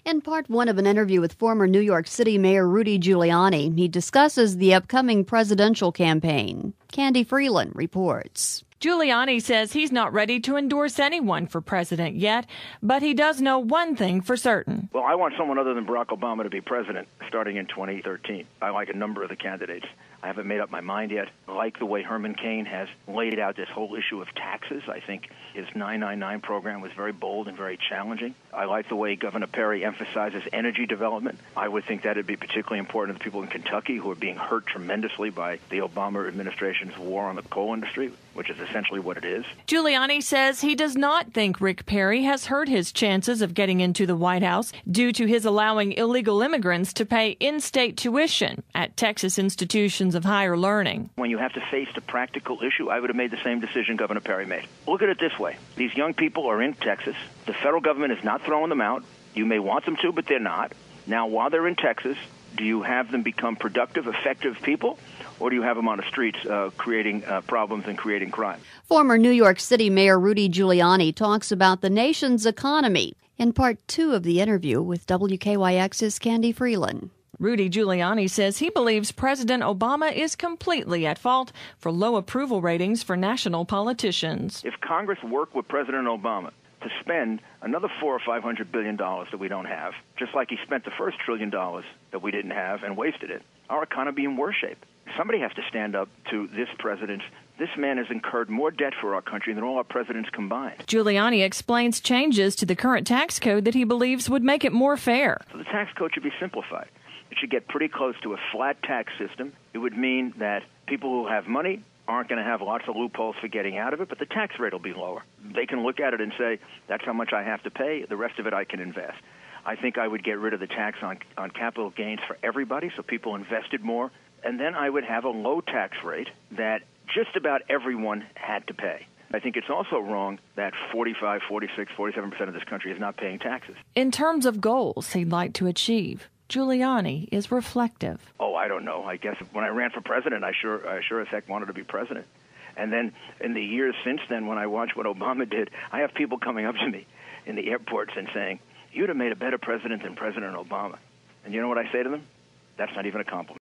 In part one of an interview with former New York City Mayor Rudy Giuliani, he discusses the upcoming presidential campaign. Candy Freeland reports. Giuliani says he's not ready to endorse anyone for president yet, but he does know one thing for certain. Well, I want someone other than Barack Obama to be president starting in 2013. I like a number of the candidates. I haven't made up my mind yet. I like the way Herman Cain has laid out this whole issue of taxes. I think his 999 program was very bold and very challenging. I like the way Governor Perry emphasizes energy development. I would think that would be particularly important to the people in Kentucky who are being hurt tremendously by the Obama administration's war on the coal industry, which is essentially what it is. Giuliani says he does not think Rick Perry has hurt his chances of getting into the White House due to his allowing illegal immigrants to pay in-state tuition at Texas institutions of higher learning. When you have to face the practical issue, I would have made the same decision Governor Perry made. Look at it this way. These young people are in Texas. The federal government is not throwing them out. You may want them to, but they're not. Now, while they're in Texas, do you have them become productive, effective people? Or do you have them on the streets creating problems and creating crime? Former New York City Mayor Rudy Giuliani talks about the nation's economy in part two of the interview with WKYX's Candy Freeland. Rudy Giuliani says he believes President Obama is completely at fault for low approval ratings for national politicians. If Congress worked with President Obama to spend another $400 or $500 billion that we don't have, just like he spent the first $1 trillion that we didn't have and wasted it, our economy in worse shape. Somebody has to stand up to this president. This man has incurred more debt for our country than all our presidents combined. Giuliani explains changes to the current tax code that he believes would make it more fair. So the tax code should be simplified. It should get pretty close to a flat tax system. It would mean that people who have money aren't going to have lots of loopholes for getting out of it, but the tax rate will be lower. They can look at it and say, that's how much I have to pay. The rest of it I can invest. I think I would get rid of the tax on capital gains for everybody so people invested more. And then I would have a low tax rate that just about everyone had to pay. I think it's also wrong that 45, 46, 47% of this country is not paying taxes. In terms of goals he'd like to achieve, Giuliani is reflective. Oh, I don't know. I guess when I ran for president, I sure as heck wanted to be president. And then in the years since then, when I watched what Obama did, I have people coming up to me in the airports and saying, you'd have made a better president than President Obama. And you know what I say to them? That's not even a compliment.